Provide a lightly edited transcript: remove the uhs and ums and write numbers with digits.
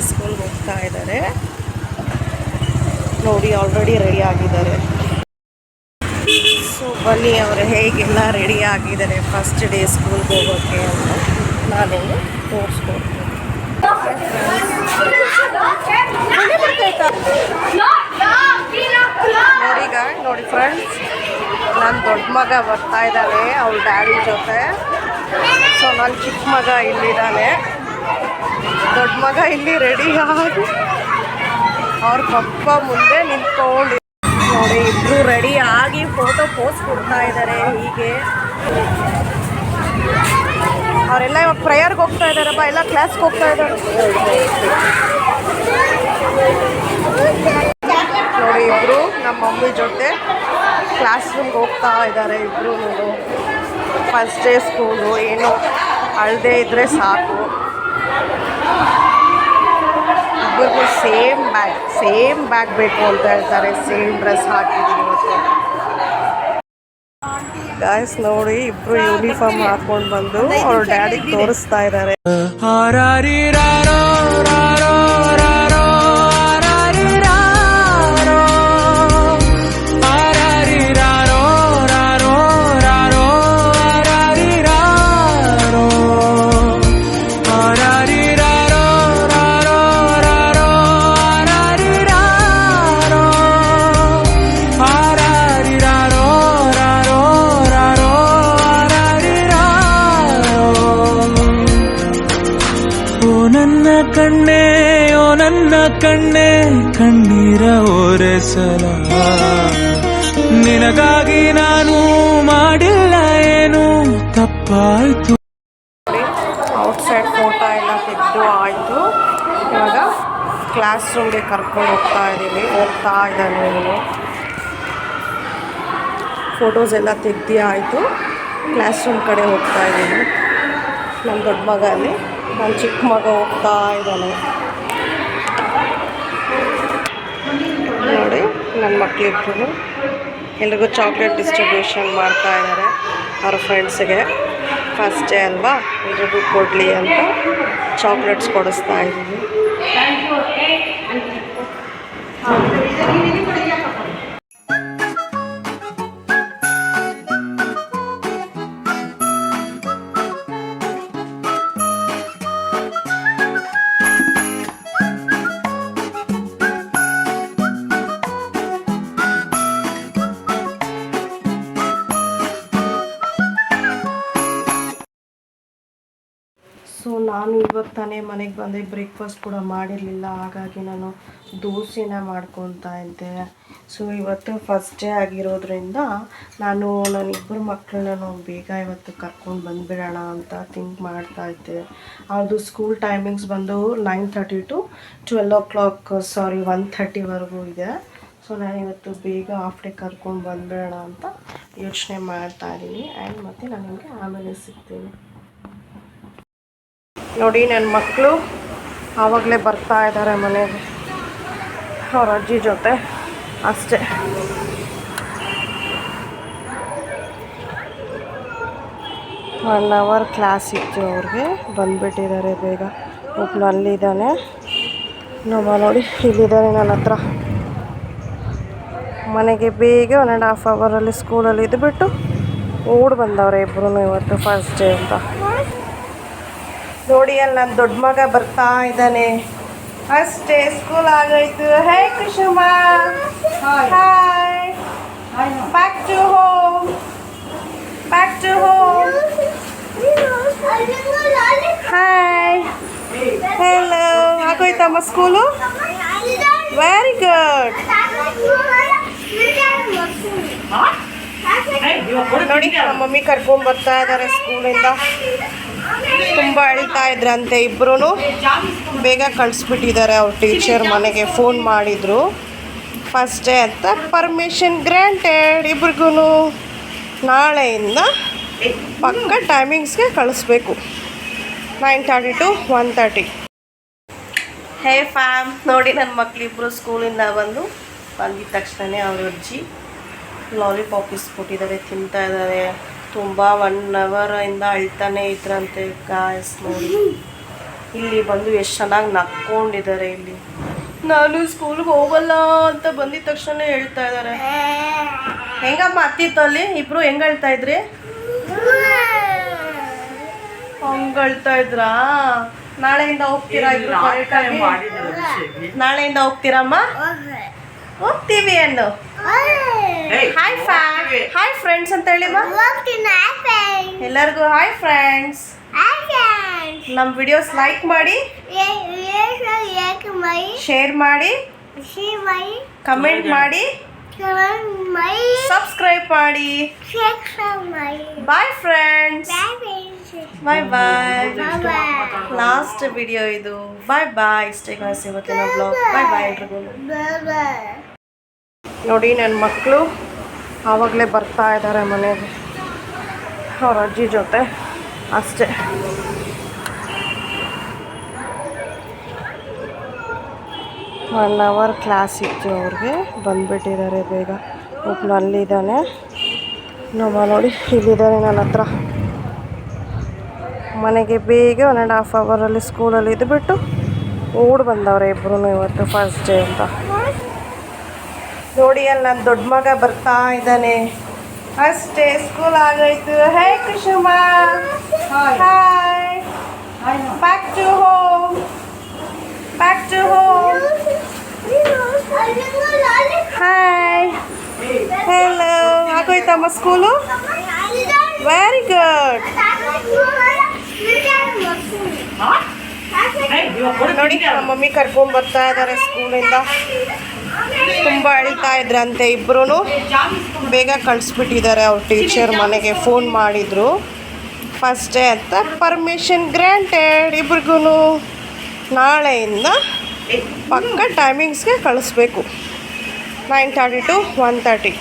ಸ್ಕೂಲ್ಗೆ ಹೋಗ್ತಾ ಇದ್ದಾರೆ ನೋಡಿ. ಆಲ್ರೆಡಿ ರೆಡಿ ಆಗಿದ್ದಾರೆ. ಸೊ ಬನ್ನಿ ಅವರು ಹೇಗೆಲ್ಲ ರೆಡಿ ಆಗಿದ್ದಾರೆ ಫಸ್ಟ್ ಡೇ ಸ್ಕೂಲ್ಗೆ ಹೋಗೋಕ್ಕೆ ಅಂತ ನಾನಿಲ್ಲಿ ತೋರಿಸ್ಕೊಡ್ತೀನಿ. ನೋಡಿ ಫ್ರೆಂಡ್ಸ್, ನನ್ನ ದೊಡ್ಡ ಮಗ ಬರ್ತಾ ಇದ್ದಾನೆ ಅವ್ರ ಡ್ಯಾಡಿ ಜೊತೆ. ಸೊ ನನ್ನ ಚಿಕ್ಕ ಮಗ ಇಲ್ಲಿದ್ದಾನೆ. ದೊಡ್ಡ ಮಗ ಇಲ್ಲಿ ರೆಡಿ ಆಗಿ ಅವ್ರ ಪಪ್ಪ ಮುಂದೆ ನಿಂತ್ಕೊಂಡು ನೋಡಿ ಇಬ್ಬರು ರೆಡಿ ಆಗಿ ಫೋಟೋ ಪೋಸ್ ಕೊಡ್ತಾ ಇದ್ದಾರೆ. ಹೀಗೆ ಅವರೆಲ್ಲ ಇವಾಗ ಪ್ರೇಯರ್ಗೆ ಹೋಗ್ತಾ ಇದ್ದಾರಪ್ಪ, ಎಲ್ಲ ಕ್ಲಾಸ್ಗೆ ಹೋಗ್ತಾ ಇದ್ದಾರೆ ನೋಡಿ. ಇಬ್ಬರು ನಮ್ಮ ಮಮ್ಮಿ ಜೊತೆ ಕ್ಲಾಸ್ ರೂಮ್ಗೆ ಹೋಗ್ತಾ ಇದ್ದಾರೆ ಇಬ್ಬರು. ಫಸ್ಟ್ ಡೇ ಸ್ಕೂಲು, ಏನು ಅಳದೇ ಇದ್ದರೆ ಸಾಕು. ಇಬ್ಬರಿಗೂ ಸೇಮ್ ಬ್ಯಾಗ್ ಬೇಕು ಅಂತ ಹೇಳ್ತಾರೆ. ಸೇಮ್ ಡ್ರೆಸ್ ಹಾಕಿದ್ದೀನಿ ಇವತ್ತು. ಗಾಯ್ಸ್ ನೋಡಿ, ಇಬ್ರು ಯೂನಿಫಾರ್ಮ್ ಹಾಕೊಂಡು ಬಂದು ಅವ್ರ ಡ್ಯಾಡಿಗೆ ತೋರಿಸ್ತಾ ಇದ್ದಾರೆ. ಕಣ್ಣೆ ಕಣ್ಣೀರ ಒರೆಸಲ ನಿನಗಾಗಿ ನಾನು ಮಾಡಿಲ್ಲ ಏನು ತಪ್ಪಾಯ್ತು. ಔಟ್ಸೈಡ್ ಫೋಟೋ ಎಲ್ಲ ತೆಗೆದು ಆಯಿತು. ಇವಾಗ ಕ್ಲಾಸ್ ರೂಮ್ಗೆ ಕರ್ಕೊಂಡು ಹೋಗ್ತಾ ಇದ್ದಾನೆ ಇವನು. ಫೋಟೋಸ್ ಎಲ್ಲ ತೆಗ್ದು ಆಯಿತು. ಕ್ಲಾಸ್ ರೂಮ್ ಕಡೆ ಹೋಗ್ತಾ ಇದ್ದೀನಿ. ನನ್ನ ದೊಡ್ಡ ಮಗ ಅಲ್ಲಿ, ನನ್ನ ಚಿಕ್ಕ ಮಗ ಹೋಗ್ತಾ ಇದ್ದಾನೆ ನೋಡಿ. ನನ್ನ ಮಕ್ಕಳಿಬ್ರು ಎಲ್ರಿಗೂ ಚಾಕ್ಲೇಟ್ ಡಿಸ್ಟ್ರಿಬ್ಯೂಷನ್ ಮಾಡ್ತಾ ಇದ್ದಾರೆ ಅವ್ರ ಫ್ರೆಂಡ್ಸ್ಗೆ. ಫಸ್ಟ್ ಡೇ ಅಲ್ವಾ, ಎಲ್ರಿಗೂ ಕೊಡಲಿ ಅಂತ ಚಾಕ್ಲೇಟ್ಸ್ ಕೊಡಿಸ್ತಾ ಇದ್ದೀನಿ. ಸೊ ನಾನು ಇವಾಗ ತಾನೇ ಮನೆಗೆ ಬಂದೆ. ಬ್ರೇಕ್ಫಾಸ್ಟ್ ಕೂಡ ಮಾಡಿರಲಿಲ್ಲ, ಹಾಗಾಗಿ ನಾನು ದೋಸೆನ ಮಾಡ್ಕೊತಾ ಇದ್ದೆ. ಸೊ ಇವತ್ತು ಫಸ್ಟ್ ಡೇ ಆಗಿರೋದ್ರಿಂದ ನಾನು ನನ್ನಿಬ್ಬರು ಮಕ್ಕಳನ್ನ ಬೇಗ ಇವತ್ತು ಕರ್ಕೊಂಡು ಬಂದುಬಿಡೋಣ ಅಂತ ಥಿಂಕ್ ಮಾಡ್ತಾ ಇದ್ದೆ. ಅವ್ರದ್ದು ಸ್ಕೂಲ್ ಟೈಮಿಂಗ್ಸ್ ಬಂದು 9:30 to 12 o'clock, 1:30ವರೆಗೂ ಇದೆ. ಸೊ ನಾನು ಇವತ್ತು ಬೇಗ ಆಫ್ಟೇ ಕರ್ಕೊಂಡು ಬಂದುಬಿಡೋಣ ಅಂತ ಯೋಚನೆ ಮಾಡ್ತಾ ಇದ್ದೀನಿ. ಆ್ಯಂಡ್ ಮತ್ತು ನಾನು ನಿಮಗೆ ಆಮೇಲೆ ಸಿಗ್ತೀನಿ ನೋಡಿ. ನನ್ನ ಮಕ್ಕಳು ಆವಾಗಲೇ ಬರ್ತಾ ಇದ್ದಾರೆ ಮನೆಗೆ ಅವ್ರ ಅಜ್ಜಿ ಜೊತೆ ಅಷ್ಟೇ. ಒನ್ ಅವರ್ ಕ್ಲಾಸ್ ಇತ್ತು ಅವ್ರಿಗೆ, ಬಂದುಬಿಟ್ಟಿದ್ದಾರೆ ಬೇಗ. ಒಬ್ಬನು ಅಲ್ಲಿದ್ದಾನೆ, ನಮ್ಮ ನೋಡಿ ಇಲ್ಲಿದ್ದಾನೆ ನನ್ನ ಹತ್ರ. ಮನೆಗೆ ಬೇಗ 1.5 ಅವರಲ್ಲಿ ಸ್ಕೂಲಲ್ಲಿ ಇದ್ದುಬಿಟ್ಟು ಓಡಿ ಬಂದವ್ರೆ ಇಬ್ಬರೂ ಇವತ್ತು ಫಸ್ಟ್ ಡೇ ಅಂತ ನೋಡಿ. ಅಲ್ಲಿ ನನ್ನ ದೊಡ್ಡ ಮಗ ಬರ್ತಾ ಇದ್ದಾನೆ. ಅಷ್ಟೇ ಸ್ಕೂಲ್ ಆಗೋಯ್ತು. Hey Kusuma, hi, back to home. Hi, hello. ಆಗೋಯ್ತಮ್ಮ ಸ್ಕೂಲು? Very good. ನೋಡಿ ನಮ್ಮ ಮಮ್ಮಿ ಕರ್ಕೊಂಡು ಬರ್ತಾ ಇದ್ದಾರೆ ಸ್ಕೂಲಿಂದ. ತುಂಬ ಅಳ್ತಾ ಇದ್ರಂತೆ ಇಬ್ಬರೂ. ಬೇಗ ಕಳಿಸ್ಬಿಟ್ಟಿದ್ದಾರೆ ಅವ್ರ ಟೀಚರ್. ಮನೆಗೆ ಫೋನ್ ಮಾಡಿದರು ಫಸ್ಟ್ ಡೇ ಅಂತ. ಪರ್ಮಿಷನ್ ಗ್ರ್ಯಾಂಟೆಡ್ ಇಬ್ರಿಗೂ. ನಾಳೆಯಿಂದ ಪಕ್ಕ ಟೈಮಿಂಗ್ಸ್ಗೆ ಕಳಿಸ್ಬೇಕು, 9:30 to 1:30. ಹೇ ಫ್ಯಾಮ್ ನೋಡಿ, ನನ್ನ ಮಕ್ಕಳಿಬ್ಬರು ಸ್ಕೂಲಿಂದ ಬಂದಿದ್ದ ತಕ್ಷಣ ಅವ್ರ ಅಜ್ಜಿ ಲಾಲಿಪಾಪ್ ಇಸ್ಕೊಟ್ಟಿದ್ದಾರೆ, ತಿಂತಾ ಇದ್ದಾರೆ. ತುಂಬ 1 ಅವರಿಂದ ಅಳ್ತಾನೆ ಇದ್ರಂತೆ ಗಾಯ್ಸ್ ನೋಡಿ. ಇಲ್ಲಿ ಬಂದು ಎಷ್ಟು ಚೆನ್ನಾಗಿ ನಕ್ಕೊಂಡಿದ್ದಾರೆ ಇಲ್ಲಿ. ನಾನು ಸ್ಕೂಲ್ಗೆ ಹೋಗಲ್ಲ ಅಂತ ಬಂದಿದ ತಕ್ಷಣ ಹೇಳ್ತಾ ಇದ್ದಾರೆ. ಹೆಂಗಮ್ಮ ಹತ್ತಿತ್ತು ಅಲ್ಲಿ ಇಬ್ರು ಹೆಂಗ್ ಹೇಳ್ತಾ ಇದ್ರಿ? ಹಂಗ ಹೇಳ್ತಾ ಇದ್ರಾ? ನಾಳೆಯಿಂದ ಹೋಗ್ತೀರಾ ಇಬ್ರು? ನಾಳೆಯಿಂದ ಹೋಗ್ತೀರಮ್ಮ? ಹೋಗ್ತೀವಿ ಅನ್ನು. ಹಾಯ್ ಫ್ರೆಂಡ್ಸ್ ಅಂತ ಹೇಳಿಮ್ಮ. ಎಲ್ಲರಿಗೂ ಹಾಯ್ ಫ್ರೆಂಡ್ಸ್. ನಮ್ಮ ವಿಡಿಯೋಸ್ ಲೈಕ್ ಮಾಡಿ, ಶೇರ್ ಮಾಡಿ, ಕಮೆಂಟ್ ಮಾಡಿ, ಸಬ್ಸ್ಕ್ರೈಬ್ ಮಾಡಿ. Bye friends. Bye bye. Last video ಇದು. ಬಾಯ್ ಬಾಯ್. ಇಷ್ಟೇ ಕಾಸ್ ಇವತ್ತಿನ ಬ್ಲಾಗ್. ಬಾಯ್ ಬಾಯ್ ಎಲ್ರಿಗೂ. ನೋಡಿ ನನ್ನ ಮಕ್ಕಳು ಆವಾಗಲೇ ಬರ್ತಾ ಇದ್ದಾರೆ ಮನೆಗೆ ಅವ್ರ ಅಜ್ಜಿ ಜೊತೆ ಅಷ್ಟೇ. ಒನ್ ಅವರ್ ಕ್ಲಾಸ್ ಇತ್ತು ಅವ್ರಿಗೆ, ಬಂದುಬಿಟ್ಟಿದ್ದಾರೆ ಬೇಗ. ಒಬ್ಬನು ಅಲ್ಲಿದ್ದಾನೆ, ನಮ್ಮ ನೋಡಿ ಇಲ್ಲಿದ್ದಾನೆ ನನ್ನ ಹತ್ರ. ಮನೆಗೆ ಬೇಗ 1.5 ಅವರಲ್ಲಿ ಸ್ಕೂಲಲ್ಲಿ ಇದ್ದುಬಿಟ್ಟು ಓಡಿ ಬಂದವ್ರೆ ಇಬ್ಬರೂ ಇವತ್ತು ಫಸ್ಟ್ ಡೇ ಅಂತ. ನೋಡಿ ಅಲ್ಲಿ ನನ್ನ ದೊಡ್ಡ ಮಗ ಬರ್ತಾ ಇದ್ದಾನೆ ಅಷ್ಟೇ. ಸ್ಕೂಲ್ ಆಗೋಯ್ತು. Hey Kusuma, hi. Back to home. Hi, hello. ಆಗೋಯ್ತಮ್ಮ ಸ್ಕೂಲು? Very good. ನೋಡಿ ನಮ್ಮ ಮಮ್ಮಿ ಕರ್ಕೊಂಡ್ಬರ್ತಾ ಇದ್ದಾರೆ ಸ್ಕೂಲಿಂದ. ತುಂಬ ಅಳ್ತಾ ಇದ್ರಂತೆ ಇಬ್ಬರೂ. ಬೇಗ ಕಳಿಸ್ಬಿಟ್ಟಿದ್ದಾರೆ ಅವ್ರ ಟೀಚರ್. ಮನೆಗೆ ಫೋನ್ ಮಾಡಿದರು ಫಸ್ಟ್ ಡೇ ಅಂತ. ಪರ್ಮಿಷನ್ ಗ್ರ್ಯಾಂಟೆಡ್ ಇಬ್ರಿಗೂ. ನಾಳೆಯಿಂದ ಪಕ್ಕ ಟೈಮಿಂಗ್ಸ್ಗೆ ಕಳಿಸ್ಬೇಕು. 9:30 to 1:30.